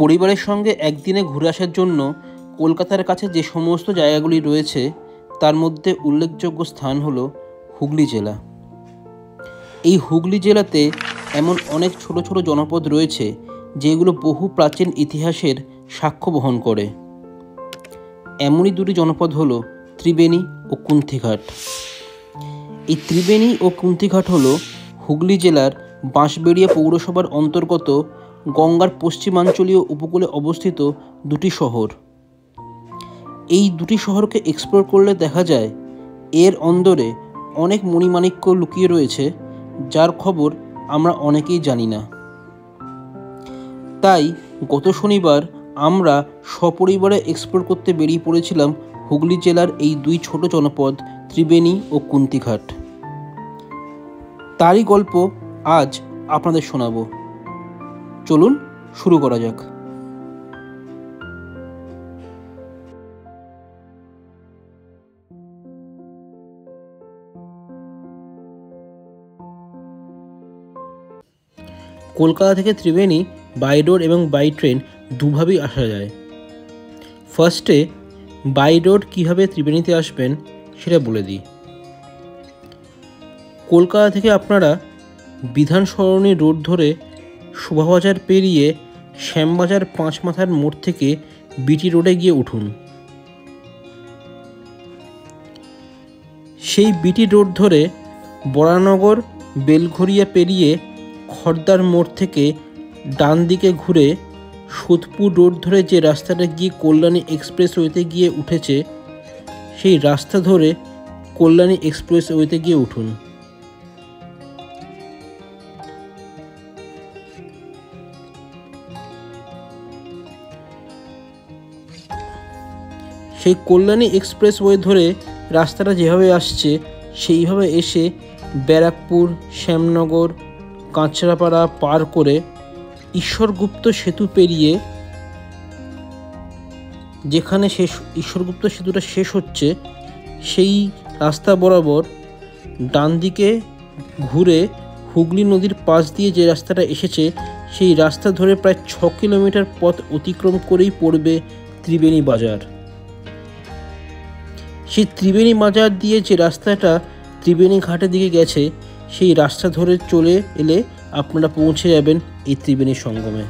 পরিবারের সঙ্গে একদিনে ঘুরে আসার জন্য কলকাতার কাছে যে সমস্ত জায়গাগুলি রয়েছে তার মধ্যে উল্লেখযোগ্য স্থান হল হুগলি জেলা। এই হুগলি জেলাতে এমন অনেক ছোট ছোট জনপদ রয়েছে যেগুলো বহু প্রাচীন ইতিহাসের সাক্ষ্য বহন করে। এমনই দুটি জনপদ হল ত্রিবেণী ও কুন্থিঘাট। এই ত্রিবেণী ও কুন্থিঘাট হল হুগলি জেলার বাঁশবেড়িয়া পৌরসভার অন্তর্গত গঙ্গার পশ্চিমাঞ্চলীয় উপকূলে অবস্থিত দুটি শহর। এই দুটি শহরকে এক্সপ্লোর করলে দেখা যায় এর অন্দরে অনেক মণিমাণিক্য লুকিয়ে রয়েছে, যার খবর আমরা অনেকেই জানি না। তাই গত শনিবার আমরা সপরিবারে এক্সপ্লোর করতে বেরিয়ে পড়েছিলাম হুগলি জেলার এই দুই ছোট জনপদ ত্রিবেণী ও কুন্থিঘাট। তারই গল্প আজ আপনাদের শোনাবো। চলুন শুরু করা যাক। কলকাতা থেকে ত্রিবেণী বাই রোড এবং বাই ট্রেন দুভাবেই আসা যায়। ফার্স্টে বাই রোড কীভাবে ত্রিবেণীতে আসবেন সেটা বলে দিই। কলকাতা থেকে আপনারা বিধান সরণি রোড ধরে শোভাবাজার পেরিয়ে শ্যামবাজার পাঁচমাথার মোড় থেকে বিটি রোডে গিয়ে উঠুন। সেই বিটি রোড ধরে বরানগর বেলঘরিয়া পেরিয়ে খড়দার মোড় থেকে ডান দিকে ঘুরে সোদপুর রোড ধরে যে রাস্তাটা গিয়ে কল্যাণী এক্সপ্রেসওয়েতে গিয়ে উঠেছে সেই রাস্তা ধরে কল্যাণী এক্সপ্রেসওয়েতে গিয়ে উঠুন। সেই কল্যাণী এক্সপ্রেসওয়ে ধরে রাস্তাটা যেভাবে আসছে সেইভাবে এসে ব্যারাকপুর, শ্যামনগর, কাঁচরাপাড়া পার করে ঈশ্বরগুপ্ত সেতু পেরিয়ে যেখানে ঈশ্বরগুপ্ত সেতুটা শেষ হচ্ছে সেই রাস্তা বরাবর ডান দিকে ঘুরে হুগলি নদীর পাশ দিয়ে যে রাস্তাটা এসেছে সেই রাস্তা ধরে প্রায় 6 কিলোমিটার পথ অতিক্রম করেই পড়বে ত্রিবেণী বাজার। সেই ত্রিবেণী বাজার দিয়ে যে রাস্তাটা ত্রিবেণী ঘাটের দিকে গেছে সেই রাস্তা ধরে চলে এলে আপনারা পৌঁছে যাবেন এই ত্রিবেণী সঙ্গমে।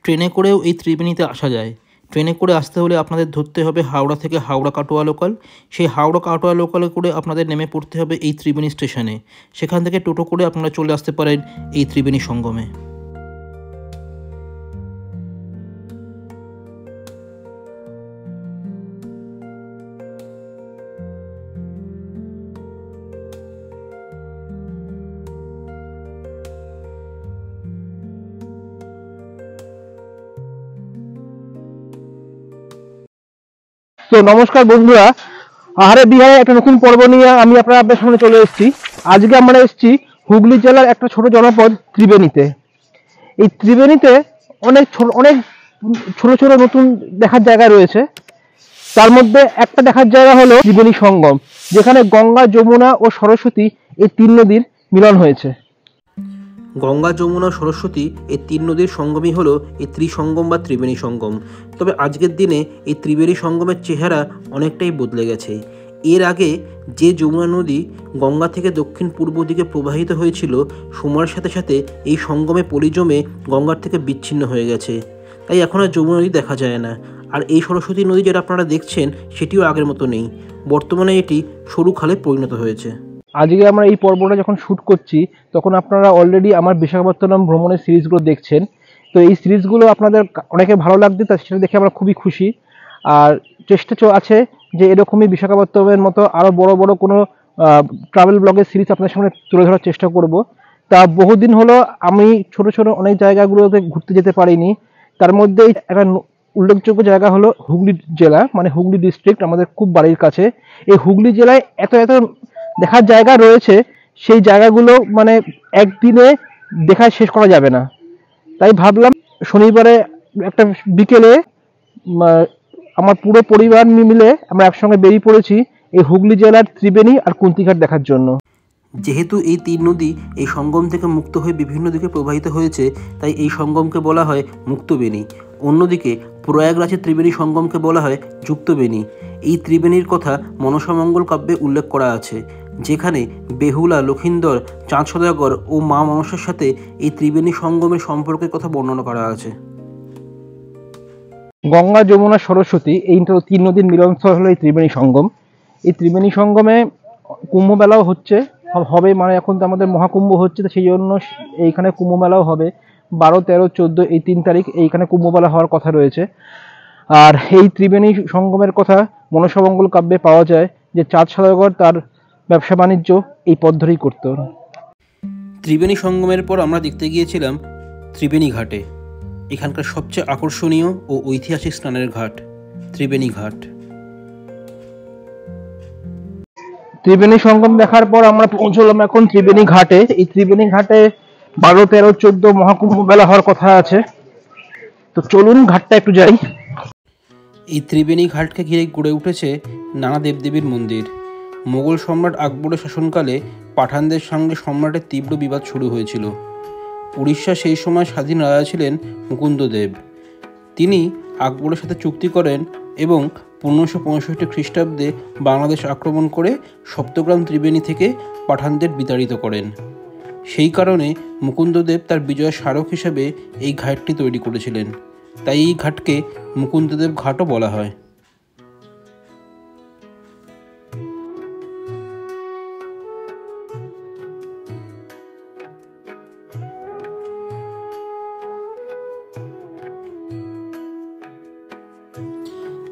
ট্রেনে করেও এই ত্রিবেণীতে আসা যায়। ট্রেনে করে আসতে হলে আপনাদের ধরতে হবে হাওড়া থেকে হাওড়া কাটোয়া লোকাল। সেই হাওড়া কাটোয়া লোকালে করে আপনাদের নেমে পড়তে হবে এই ত্রিবেণী স্টেশনে। সেখান থেকে টোটো করে আপনারা চলে আসতে পারেন এই ত্রিবেণী সঙ্গমে। তো নমস্কার বন্ধুরা, আহারে বিহারে একটা নতুন পর্ব নিয়ে আমি আপনাদের সামনে চলে এসেছি। আজকে আমরা এসেছি হুগলি জেলার একটা ছোট জনপদ ত্রিবেণীতে। এই ত্রিবেণীতে অনেক ছোট ছোট নতুন দেখার জায়গা রয়েছে। তার মধ্যে একটা দেখার জায়গা হলো ত্রিবেণী সঙ্গম, যেখানে গঙ্গা, যমুনা ও সরস্বতী এই তিন নদীর মিলন হয়েছে। গঙ্গা, যমুনা, সরস্বতী এই তিন নদীর সঙ্গমই হলো এই ত্রিসঙ্গম বা ত্রিবেণী সঙ্গম। তবে আজকের দিনে এই ত্রিবেণী সঙ্গমের চেহারা অনেকটাই বদলে গেছে। এর আগে যে যমুনা নদী গঙ্গা থেকে দক্ষিণ পূর্ব দিকে প্রবাহিত হয়েছিল, সময়ের সাথে সাথে এই সঙ্গমে পলি জমে গঙ্গার থেকে বিচ্ছিন্ন হয়ে গেছে। তাই এখন আর যমুনা নদী দেখা যায় না। আর এই সরস্বতী নদী যেটা আপনারা দেখছেন সেটিও আগের মতো নেই। বর্তমানে এটি সরু খালে পরিণত হয়েছে। আজকে আমরা এই পর্বটা যখন শ্যুট করছি তখন আপনারা অলরেডি আমার বিশাখাপত্তনম ভ্রমণের সিরিজগুলো দেখছেন। তো এই সিরিজগুলো আপনাদের অনেকে ভালো লাগছে, তা সেটা দেখে আমরা খুবই খুশি। আর চেষ্টা আছে যে এরকমই বিশাখাপত্তনমের মতো আরও বড় বড় কোনো ট্রাভেল ব্লগের সিরিজ আপনাদের সামনে তুলে ধরার চেষ্টা করব। তা বহুদিন হলো আমি ছোট ছোট অনেক জায়গাগুলোতে ঘুরতে যেতে পারিনি। তার মধ্যেই একটা উল্লেখযোগ্য জায়গা হলো হুগলি জেলা, মানে হুগলি ডিস্ট্রিক্ট, আমাদের খুব বাড়ির কাছে। এই হুগলি জেলায় এত দেখার জায়গা রয়েছে, সেই জায়গাগুলো মানে একদিনে দেখা শেষ করা যাবে না। তাই ভাবলাম শনিবারে একটা বিকেলে আমার পুরো পরিবার মিলে আমরা একসঙ্গে বেরিয়ে পড়েছি এই হুগলি জেলার ত্রিবেণী আর কুন্থিঘাট দেখার জন্য। যেহেতু এই তিন নদী এই সঙ্গম থেকে মুক্ত হয়ে বিভিন্ন দিকে প্রবাহিত হয়েছে, তাই এই সঙ্গমকে বলা হয় মুক্তবেণী। অন্যদিকে প্রয়াগরাজের ত্রিবেণী সঙ্গমকে বলা হয় যুক্তবেণী। এই ত্রিবেণীর কথা মনসামঙ্গল কাব্যে উল্লেখ করা আছে, যেখানে বেহুলা, লক্ষিন্দর, চাঁদ সদাগর ও মা মনসার সাথে এই ত্রিবেণী সঙ্গমের সম্পর্কের কথা বর্ণনা করা আছে। গঙ্গা, যমুনা, সরস্বতী এই তিন নদীর মিলনস্থল হলো এই ত্রিবেণী সঙ্গম। এই ত্রিবেণী সঙ্গমে কুম্ভ মেলাও হচ্ছে, হবে, মানে এখন তো আমাদের মহাকুম্ভ হচ্ছে, তো সেই জন্য এইখানে কুম্ভ মেলাও হবে। 12, 13, 14 এই 3 তারিখ এইখানে কুম্ভ মেলা হওয়ার কথা রয়েছে। আর এই ত্রিবেণী সঙ্গমের কথা মনসামঙ্গল কাব্যে পাওয়া যায় যে চাঁদ সদাগর তার ব্যবসা বাণিজ্য এই পথ ধরেই করতো। ত্রিবেণী সঙ্গমের পর আমরা দেখতে গিয়েছিলাম ত্রিবেণী ঘাটে। এখানকার সবচেয়ে আকর্ষণীয় ও ঐতিহাসিক স্নানের ঘাট ত্রিবেণী ঘাট। ত্রিবেণী সঙ্গম দেখার পর আমরা পৌঁছলাম এখন ত্রিবেণী ঘাটে। এই ত্রিবেণী ঘাটে 12, 13, 14 মহাকুম্ভ মেলা হওয়ার কথা আছে। তো চলুন ঘাটটা একটু যাই। এই ত্রিবেণী ঘাটকে ঘিরে গড়ে উঠেছে নানা দেবদেবীর মন্দির। মোগল সম্রাট আকবরের শাসনকালে পাঠানদের সঙ্গে সম্রাটের তীব্র বিবাদ শুরু হয়েছিল। উড়িষ্যা সেই সময় স্বাধীন রাজা ছিলেন মুকুন্দদেব। তিনি আকবরের সাথে চুক্তি করেন এবং 1565 খ্রিস্টাব্দে বাংলাদেশ আক্রমণ করে সপ্তগ্রাম ত্রিবেণী থেকে পাঠানদের বিতাড়িত করেন। সেই কারণে মুকুন্দদেব তার বিজয়ের স্মারক হিসেবে এই ঘাটটি তৈরি করেছিলেন। তাই এই ঘাটকে মুকুন্দদেব ঘাটও বলা হয়।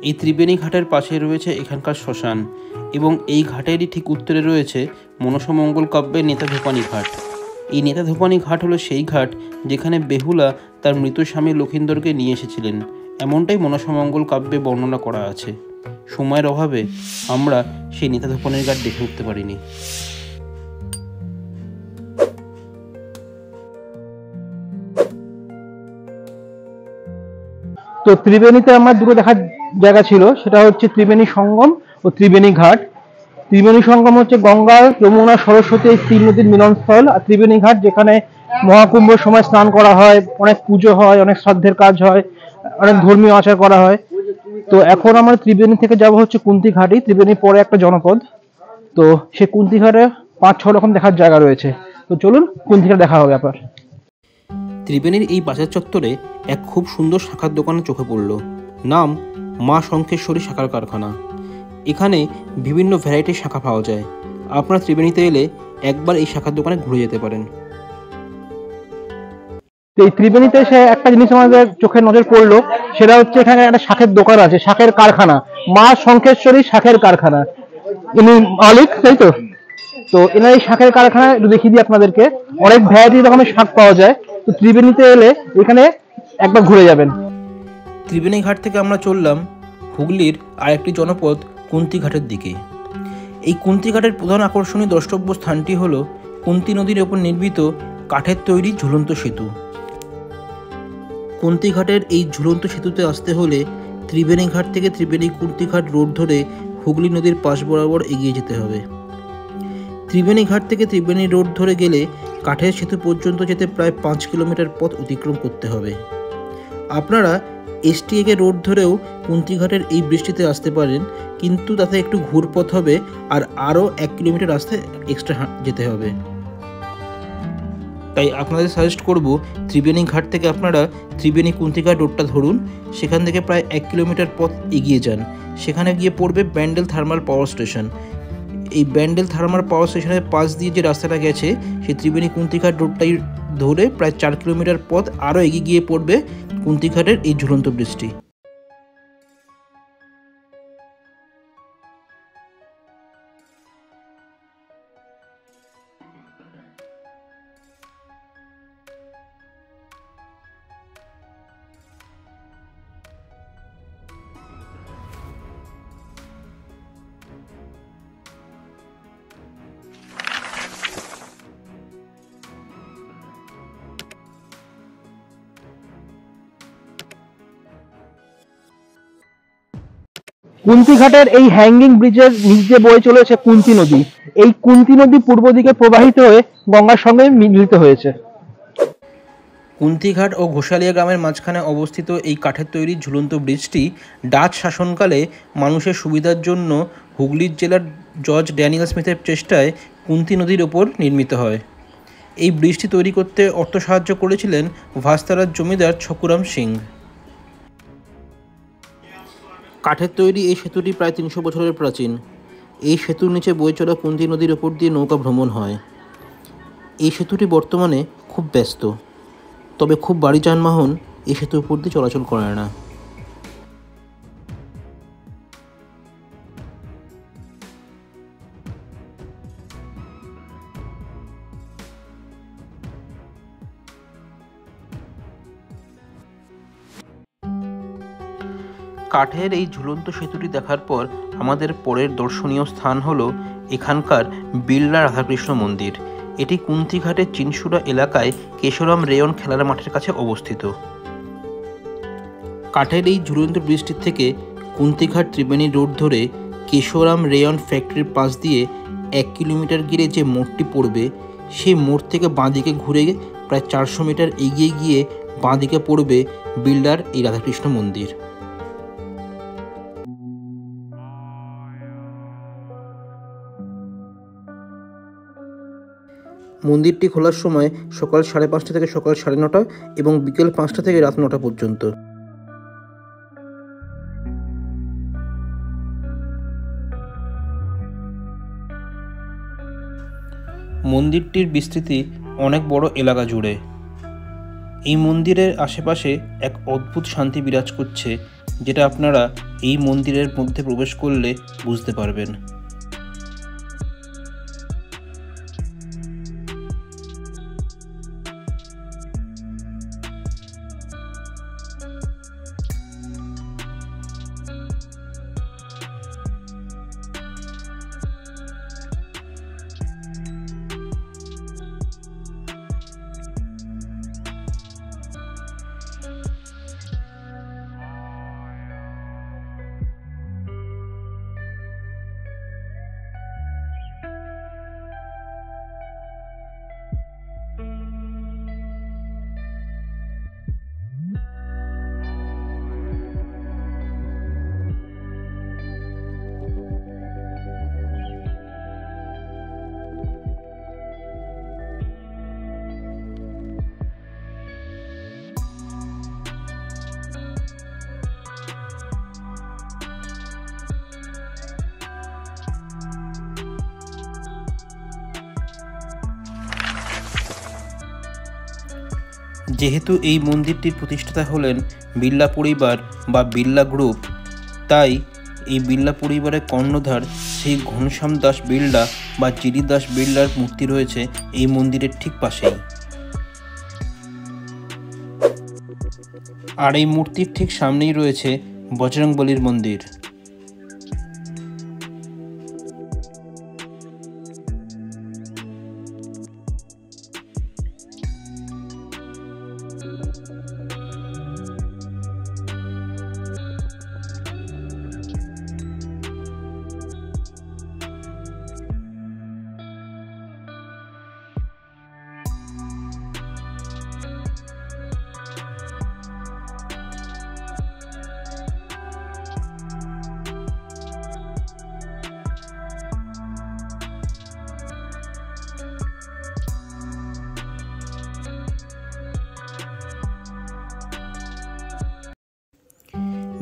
এই ত্রিবেণী ঘাটের পাশে রয়েছে এখানকার শ্মশান এবং এই ঘাটেরই ঠিক উত্তরে রয়েছে মনসামঙ্গল কাব্যের নেতাধোপানী ঘাট। এই নেতাধোপানী ঘাট হলো সেই ঘাট যেখানে বেহুলা তার মৃত স্বামী লক্ষিন্দরকে নিয়ে এসেছিলেন, এমনটাই মনসামঙ্গল কাব্যে বর্ণনা করা আছে। সময়ের অভাবে আমরা সেই নেতাধোপানীর ঘাট দেখে উঠতে পারিনি। তো ত্রিবেণীতে আমার দুটো দেখার জায়গা ছিল, সেটা হচ্ছে ত্রিবেণী সঙ্গম ও ত্রিবেণী ঘাট। ত্রিবেণী সঙ্গম হচ্ছে গঙ্গা, যমুনা, সরস্বতী এই 3 নদীর মিলনস্থল। আর ত্রিবেণী ঘাট যেখানে মহাকুম্ভের সময় স্নান করা হয়, অনেক পুজো হয়, অনেক শ্রাদ্ধের কাজ হয়, অনেক ধর্মীয় আচার করা হয়। তো এখন আমরা ত্রিবেণী থেকে যাব হচ্ছে কুন্তি ঘাটি। ত্রিবেণী পরে একটা জনপদ। তো সে কুন্তি ঘাটে 5-6 রকম দেখার জায়গা রয়েছে। তো চলুন কুন্তি ঘাটে দেখা হবে আবার। ত্রিবেণীর এই বাজার চত্বরে এক খুব সুন্দর শাখার দোকানে চোখে পড়ল, নাম মা শঙ্খেশ্বরী শাখার কারখানা। এখানে বিভিন্ন ভ্যারাইটির শাখা পাওয়া যায়। আপনারা ত্রিবেণীতে এলে একবার এই শাখার দোকানে ঘুরে যেতে পারেন। তো এই ত্রিবেণীতে এসে একটা জিনিস আমাদের চোখে নজর পড়লো, সেটা হচ্ছে এখানে একটা শাঁখের দোকান আছে, শাঁখের কারখানা, মা শঙ্খেশ্বরী শাঁখের কারখানা। ইনি মালিক, তাই তো? তো এনার এই শাঁখের কারখানা একটু দেখিয়ে দিই আপনাদেরকে। অনেক ভ্যারাইটি রকমের শাঁখ পাওয়া যায়। তো ত্রিবেণীতে এলে এখানে একবার ঘুরে যাবেন। ত্রিবেণী ঘাট থেকে আমরা চললাম হুগলির আরেকটি জনপদ কুন্তি ঘাটের দিকে। এই কুন্তি ঘাটের প্রধান আকর্ষণীয় দ্রষ্টব্য স্থানটি হল কুন্তি নদীর ওপর নির্মিত কাঠের তৈরি ঝুলন্ত সেতু। কুন্তি ঘাটের এই ঝুলন্ত সেতুতে আসতে হলে ত্রিবেণী ঘাট থেকে ত্রিবেণী কুন্তি ঘাট রোড ধরে হুগলি নদীর পাশ বরাবর এগিয়ে যেতে হবে। ত্রিবেণী ঘাট থেকে ত্রিবেণী রোড ধরে গেলে কাঠের সেতু পর্যন্ত যেতে প্রায় 5 কিলোমিটার পথ অতিক্রম করতে হবে। আপনারা STA রোড ধরেও কুন্তিঘাটের এই বৃষ্টিতে আসতে পারেন, কিন্তু তাতে একটু ঘুরপথ হবে আর আরও 1 কিলোমিটার রাস্তায় এক্সট্রা যেতে হবে। তাই আপনাদের সাজেস্ট করব ত্রিবেণী ঘাট থেকে আপনারা ত্রিবেণী কুন্তিঘাট রোডটা ধরুন, সেখান থেকে প্রায় 1 কিলোমিটার পথ এগিয়ে যান। সেখানে গিয়ে পড়বে ব্যান্ডেল থার্মাল পাওয়ার স্টেশন। এই ব্যান্ডেল থার্মাল পাওয়ার স্টেশনের পাশ দিয়ে যে রাস্তাটা গেছে সেই ত্রিবেণী কুন্তিঘাট রোডটাই ধরে প্রায় 4 কিলোমিটার পথ আরও এগিয়ে গিয়ে পড়বে কুন্তিঘাটের এই ঝুলন্ত ব্রিজটি। কুন্তি ঘাটের এই হ্যাঙ্গিং ব্রিজের নিচ দিয়ে বয়ে চলেছে কুন্তি নদী। এই কুন্তী নদী পূর্ব দিকে প্রবাহিত হয়ে গঙ্গার সঙ্গে মিলিত হয়েছে। কুন্তিঘাট ও ঘোষালিয়া গ্রামের মাঝখানে অবস্থিত এই কাঠের তৈরি ঝুলন্ত ব্রিজটি ডাচ শাসনকালে মানুষের সুবিধার জন্য হুগলি জেলার জর্জ ড্যানিয়েল স্মিথের চেষ্টায় কুন্তী নদীর ওপর নির্মিত হয়। এই ব্রিজটি তৈরি করতে অর্থ সাহায্য করেছিলেন ভাস্তারার জমিদার ছকুরাম সিং। কাঠের তৈরি এই সেতুটি প্রায় 300 বছরের প্রাচীন। এই সেতুর নিচে বয়ে চলা কুন্তী নদীর ওপর দিয়ে নৌকা ভ্রমণ হয়। এই সেতুটি বর্তমানে খুব ব্যস্ত, তবে খুব ভারী যানবাহন এই সেতুর উপর দিয়ে চলাচল করে না। কাঠের এই ঝুলন্ত সেতুটি দেখার পর আমাদের পরের দর্শনীয় স্থান হলো এখানকার বিড়লা রাধাকৃষ্ণ মন্দির। এটি কুন্তিঘাটের চিনসুরা এলাকায় কেশরাম রেয়ন খেলার মাঠের কাছে অবস্থিত। কাঠের এই ঝুলন্ত ব্রিজটির থেকে কুন্তিঘাট ত্রিবেণী রোড ধরে কেশরাম রেয়ন ফ্যাক্টরির পাশ দিয়ে 1 কিলোমিটার গিয়ে যে মোড়টি পড়বে, সেই মোড় থেকে বাঁদিকে ঘুরে প্রায় 400 মিটার এগিয়ে গিয়ে বাঁদিকে পড়বে বিড়লার এই রাধাকৃষ্ণ মন্দির। মন্দিরটি খোলার সময় সকাল 5:30 থেকে সকাল 9:30 এবং বিকেল 5টা থেকে রাত 9টা পর্যন্ত। মন্দিরটির বিস্তৃতি অনেক বড় এলাকা জুড়ে। এই মন্দিরের আশেপাশে এক অদ্ভুত শান্তি বিরাজ করছে, যেটা আপনারা এই মন্দিরের মধ্যে প্রবেশ করলে বুঝতে পারবেন। যেহেতু এই মন্দিরটির প্রতিষ্ঠাতা হলেন বিড়লা পরিবার বা বিড়লা গ্রুপ, তাই এই বিড়লা পরিবারের কর্ণধার সেই ঘনশ্যাম দাস বিড়লা বা জিরি দাস বিড়লার মূর্তি রয়েছে এই মন্দিরের ঠিক পাশেই। আর এই মূর্তির ঠিক সামনেই রয়েছে বজরংবলীর মন্দির।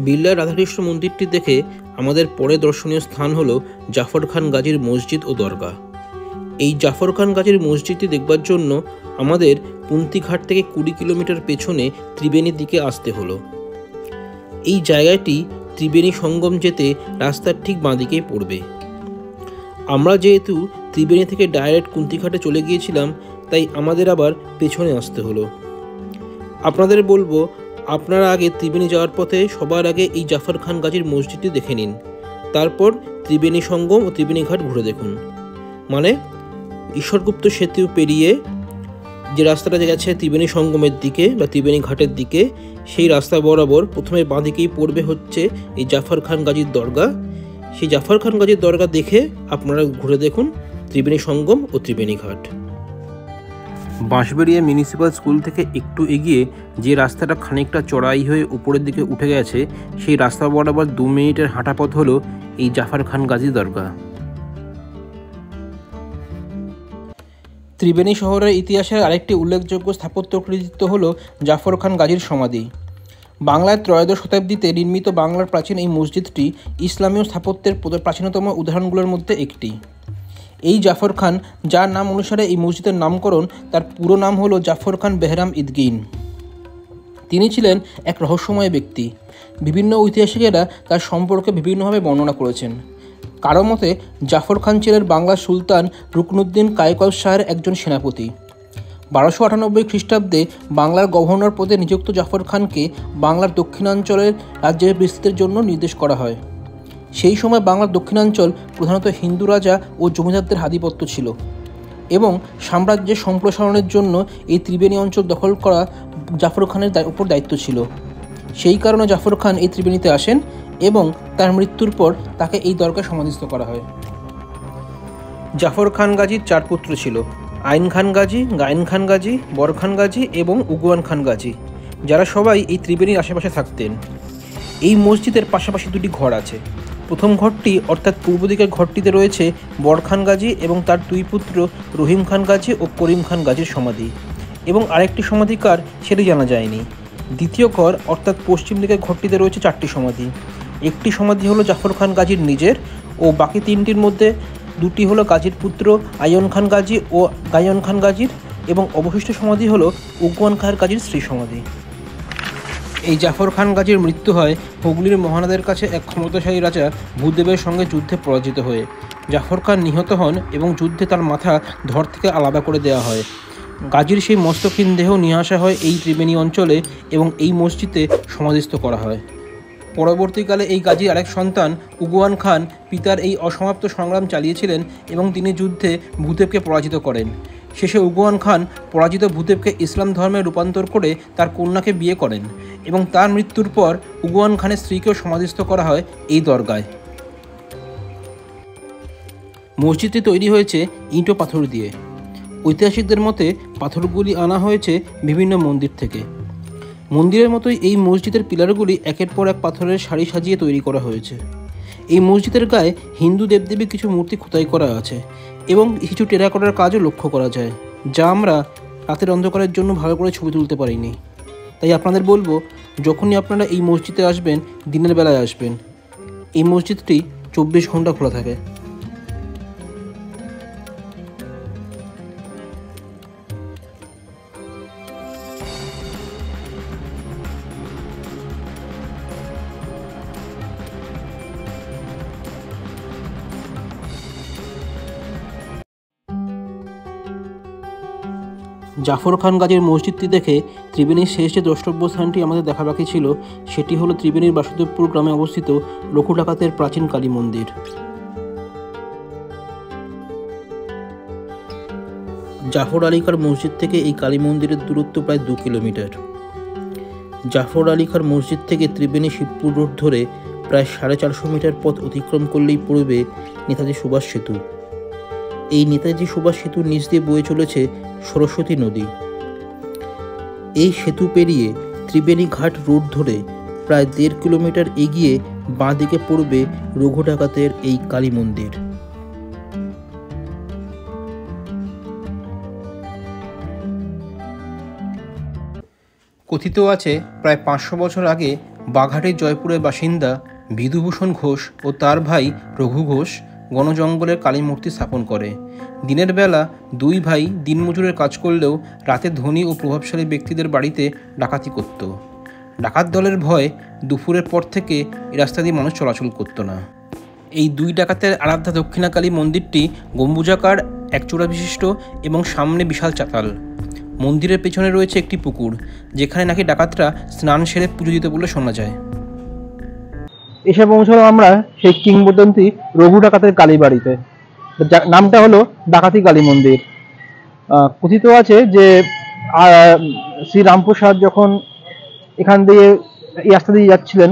বিড়লা রাধাকৃষ্ণ মন্দিরটি দেখে আমাদের পরে দর্শনীয় স্থান হলো জাফর খান গাজীর মসজিদ ও দরগা। এই জাফর খান গাজীর মসজিদটি দেখবার জন্য আমাদের কুন্তিঘাট থেকে 20 কিলোমিটার পেছনে ত্রিবেণীর দিকে আসতে হলো। এই জায়গাটি ত্রিবেণী সঙ্গম যেতে রাস্তার ঠিক বাঁদিকেই পড়বে। আমরা যেহেতু ত্রিবেণী থেকে ডাইরেক্ট কুন্তিঘাটে চলে গিয়েছিলাম, তাই আমাদের আবার পেছনে আসতে হলো। আপনাদের বলবো, আপনারা আগে ত্রিবেণী যাওয়ার পথে সবার আগে এই জাফর খান গাজীর মসজিদটি দেখে নিন, তারপর ত্রিবেণী সঙ্গম ও ত্রিবেণী ঘাট ঘুরে দেখুন। মানে ঈশ্বরগুপ্ত সেতু পেরিয়ে যে রাস্তাটা গেছে ত্রিবেণী সঙ্গমের দিকে বা ত্রিবেণী ঘাটের দিকে, সেই রাস্তা বরাবর প্রথমে বাঁদিকেই পড়বে হচ্ছে এই জাফর খান গাজীর দরগা। সেই জাফর খান গাজীর দরগা দেখে আপনারা ঘুরে দেখুন, ত্রিবেণী সঙ্গম ও ত্রিবেণী ঘাট। বাঁশবেড়িয়া মিউনিসিপ্যাল স্কুল থেকে একটু এগিয়ে যে রাস্তাটা খানিকটা চড়াই হয়ে উপরের দিকে উঠে গেছে, সেই রাস্তা বরাবর 2 মিনিটের হাঁটা পথ হলো এই জাফর খান গাজী দরগা। ত্রিবেণী শহরের ইতিহাসের আরেকটি উল্লেখযোগ্য স্থাপত্য কৃতিত্ব হল জাফর খান গাজীর সমাধি। বাংলার ত্রয়োদশ শতাব্দীতে নির্মিত বাংলার প্রাচীন এই মসজিদটি ইসলামীয় স্থাপত্যের প্রাচীনতম উদাহরণগুলোর মধ্যে একটি। এই জাফর খান, যার নাম অনুসারে এই মসজিদের নামকরণ, তার পুরো নাম হলো জাফর খান বেহরাম ঈদগীন। তিনি ছিলেন এক রহস্যময় ব্যক্তি। বিভিন্ন ঐতিহাসিকেরা তার সম্পর্কে বিভিন্নভাবে বর্ণনা করেছেন। কারো মতে জাফর খান ছিলেন বাংলার সুলতান রুকনুদ্দিন কায়কবাদ শাহের একজন সেনাপতি। 1298 খ্রিস্টাব্দে বাংলার গভর্নর পদে নিযুক্ত জাফর খানকে বাংলার দক্ষিণাঞ্চলের রাজ্যের বিস্তৃতির জন্য নির্দেশ করা হয়। সেই সময় বাংলার দক্ষিণাঞ্চল প্রধানত হিন্দু রাজা ও জমিদারদের আধিপত্য ছিল এবং সাম্রাজ্যের সম্প্রসারণের জন্য এই ত্রিবেণী অঞ্চল দখল করা জাফর খানের উপর দায়িত্ব ছিল। সেই কারণে জাফর খান এই ত্রিবেণীতে আসেন এবং তার মৃত্যুর পর তাকে এই দরগায় সমাধিস্থ করা হয়। জাফর খান গাজীর 4 পুত্র ছিল: আইন খান গাজী, গায়েন খান গাজী, বর খান গাজী এবং উগুয়ান খান গাজী, যারা সবাই এই ত্রিবেণীর আশেপাশে থাকতেন। এই মসজিদের পাশাপাশি 2টি ঘর আছে। প্রথম ঘরটি অর্থাৎ পূর্ব দিকের ঘরটিতে রয়েছে বর খান গাজী এবং তার 2 পুত্র রহিম খান গাজী ও করিম খান গাজীর সমাধি, এবং আরেকটি সমাধি কার সেটি জানা যায়নি। দ্বিতীয় ঘর অর্থাৎ পশ্চিম দিকের ঘরটিতে রয়েছে 4টি সমাধি। একটি সমাধি হলো জাফর খান গাজীর নিজের, ও বাকি 3টির মধ্যে 2টি হলো গাজীর পুত্র আয়ন খান গাজী ও গায়ন খান গাজীর, এবং অবশিষ্ট সমাধি হলো উগুয়ান খান গাজীর স্ত্রী সমাধি। এই জাফর খান গাজীর মৃত্যু হয় হুগলির মহানদের কাছে এক ক্ষমতাশালী রাজা ভূদেবের সঙ্গে যুদ্ধে পরাজিত হয়ে। জাফর খান নিহত হন এবং যুদ্ধে তার মাথা ধর থেকে আলাদা করে দেওয়া হয়। গাজীর সেই মস্তকহীন দেহ নিয়ে আসা হয় এই ত্রিবেণী অঞ্চলে এবং এই মসজিদে সমাধিস্থ করা হয়। পরবর্তীকালে এই গাজীর আরেক সন্তান উগুয়ান খান পিতার এই অসমাপ্ত সংগ্রাম চালিয়েছিলেন এবং তিনি যুদ্ধে ভূদেবকে পরাজিত করেন। শেষে উগুয়ান খান পরাজিত ভূদেবকে ইসলাম ধর্মে রূপান্তর করে তার কন্যাকে বিয়ে করেন এবং তার মৃত্যুর পর উগুয়ান খানের স্ত্রীকেও সমাধিস্থ করা হয় এই দরগায়। মসজিদটি তৈরি হয়েছে ইট ও পাথর দিয়ে। ঐতিহাসিকদের মতে পাথরগুলি আনা হয়েছে বিভিন্ন মন্দির থেকে। মন্দিরের মতোই এই মসজিদের পিলারগুলি একের পর এক পাথরের সারি সাজিয়ে তৈরি করা হয়েছে। এই মসজিদের গায়ে হিন্দু দেবদেবীর কিছু মূর্তি খোদাই করা আছে এবং কিছু টেরাকোটার কাজও লক্ষ্য করা যায়, যা আমরা রাতের অন্ধকারের জন্য ভালো করে ছবি তুলতে পারিনি। তাই আপনাদের বলবো, যখনই আপনারা এই মসজিদে আসবেন দিনের বেলায় আসবেন। এই মসজিদটি 24 ঘন্টা খোলা থাকে। জাফর খান গাজীর মসজিদটি দেখে ত্রিবেণীর শেষ যে দ্রষ্টব্য স্থানটি আমাদের দেখা বাকি ছিল, সেটি হলো ত্রিবেণীর বাসুদেবপুর গ্রামে অবস্থিত লঘু ডাকাতের প্রাচীন কালী মন্দির। জাফর আলী খাঁর মসজিদ থেকে এই কালী মন্দিরের দূরত্ব প্রায় 2 কিলোমিটার। জাফর আলী খাঁর মসজিদ থেকে ত্রিবেণী শিবপুর রোড ধরে প্রায় 450 মিটার পথ অতিক্রম করলেই পড়বে নেতাজি সুভাষ সেতু। এই নেতাজি সুভাষ সেতুর নিচ দিয়ে বয়ে চলেছে সরস্বতী নদী। এই সেতু পেরিয়ে ত্রিবেণী ঘাট রোড ধরে প্রায় 1.5 কিলোমিটার এগিয়ে বাঁ দিকে পড়বে রঘু ডাকাতের এই কালী মন্দির। কথিত আছে প্রায় 500 বছর আগে বাঘাটের জয়পুরের বাসিন্দা বিধুভূষণ ঘোষ ও তার ভাই রঘু ঘোষ গণজঙ্গলের কালী মূর্তি স্থাপন করে। দিনের বেলা 2 ভাই দিনমজুরের কাজ করলেও রাতে ধনী ও প্রভাবশালী ব্যক্তিদের বাড়িতে ডাকাতি করত। ডাকাত দলের ভয় দুপুরের পর থেকে এই রাস্তা দিয়ে মানুষ চলাচল করত না। এই 2 ডাকাতের আরাধ্যা দক্ষিণাকালী মন্দিরটি গম্বুজাকার, একচূড়া বিশিষ্ট এবং সামনে বিশাল চাতাল। মন্দিরের পেছনে রয়েছে একটি পুকুর, যেখানে নাকি ডাকাতরা স্নান সেরে পুজো দিতে বলে শোনা যায়। এসে পৌঁছলাম আমরা সেই কিংবদন্তি রঘু ডাকাতের কালী বাড়িতে। নামটা হলো ডাকাতি কালী মন্দির। কথিত আছে যে শ্রী রামপ্রসাদ যখন এখান দিয়ে এই রাস্তা দিয়ে যাচ্ছিলেন,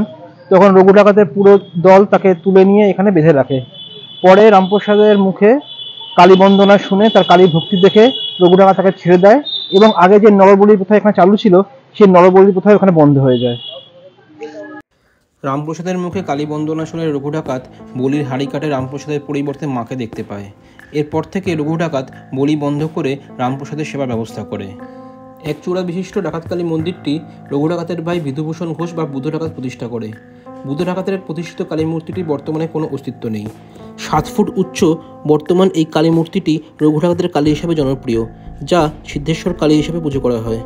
তখন রঘু ডাকাতের পুরো দল তাকে তুলে নিয়ে এখানে বেঁধে রাখে। পরে রামপ্রসাদের মুখে কালী বন্দনা শুনে তার কালী ভক্তি দেখে রঘুডাঙ্গা তাকে ছেড়ে দেয় এবং আগে যে নরবলি প্রথা এখানে চালু ছিল সেই নরবলি প্রথা ওখানে বন্ধ হয়ে যায়। রামপ্রসাদের মুখে কালী বন্দনা শুনে রঘু ডাকাত বলির হাঁড়ি কাটে রামপ্রসাদের পরিবর্তে মাকে দেখতে পায়। এরপর থেকে রঘু ডাকাত বলি বন্ধ করে রামপ্রসাদের সেবার ব্যবস্থা করে। এক চূড়া বিশিষ্ট ডাকাতকালী মন্দিরটি রঘু ডাকাতের ভাই বিধুভূষণ ঘোষ বা বুদ্ধ ডাকাত প্রতিষ্ঠা করে। বুদ্ধ ডাকাতের প্রতিষ্ঠিত কালী মূর্তিটির বর্তমানে কোনো অস্তিত্ব নেই। 7 ফুট উচ্চ বর্তমান এই কালী মূর্তিটি রঘু ডাকাতের কালী হিসেবে জনপ্রিয়, যা সিদ্ধেশ্বর কালী হিসেবে পুজো করা হয়।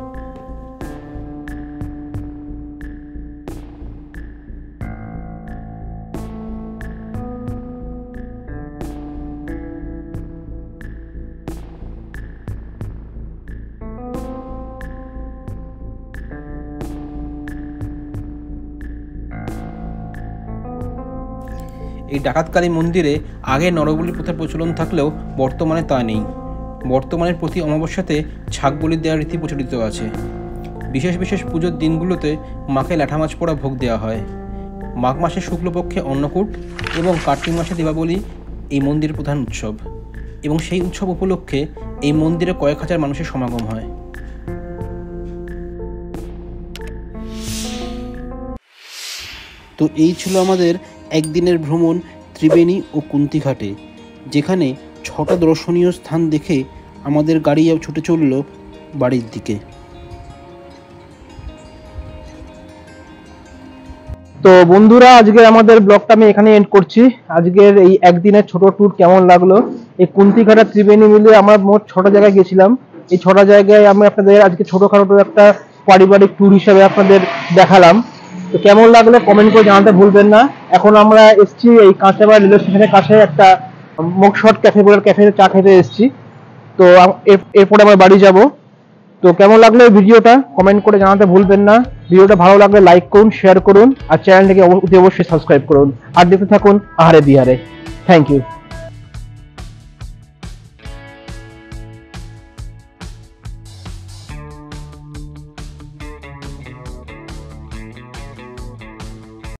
এই ডাকাতকালী মন্দিরে আগে নরবলি প্রথার প্রচলন থাকলেও বর্তমানে তা নেই। বর্তমানে প্রতি অমাবস্যাতে ছাগ বলি দেওয়ার রীতি প্রচলিত আছে। বিশেষ বিশেষ পুজোর দিনগুলোতে মাকে ল্যাঠা মাছ পোড়া ভোগ দেওয়া হয়। মাঘ মাসে শুক্লপক্ষে অন্নকূট এবং কার্তিক মাসে দীপাবলি এই মন্দিরের প্রধান উৎসব, এবং সেই উৎসব উপলক্ষে এই মন্দিরে কয়েক হাজার মানুষের সমাগম হয়। তো এই ছিল আমাদের একদিনের ভ্রমণ ত্রিবেণী ও কুন্তিঘাটে, যেখানে 6টা দর্শনীয় স্থান দেখে আমাদের গাড়ি ছুটে চলল বাড়ির দিকে। তো বন্ধুরা, আজকে আমাদের ব্লগটা আমি এখানে এন্ড করছি। আজকের এই একদিনের ছোট ট্যুর কেমন লাগলো? এই কুন্তিঘাট আর ত্রিবেণী মিলে আমরা মোট 6টা জায়গায় গেছিলাম। এই 6টা জায়গায় আমি আপনাদের আজকে ছোটখাটো একটা পারিবারিক ট্যুর হিসেবে আপনাদের দেখালাম। তো কেমন লাগলো কমেন্ট করে জানাতে ভুলবেন না। এখন আমরা এসেছি এই কাঁচাপাড়া রেলওয়ে স্টেশনের কাছে একটা মকশট ক্যাফে বলে ক্যাফেতে চা খেতে এসেছি। তো এরপরে আমরা বাড়ি যাব। তো কেমন লাগলো এই ভিডিওটা কমেন্ট করে জানাতে ভুলবেন না। ভিডিওটা ভালো লাগলে লাইক করুন, শেয়ার করুন আর চ্যানেলটিকে অবশ্যই সাবস্ক্রাইব করুন। আর দেখতে থাকুন আহারে বিহারে। Thank you.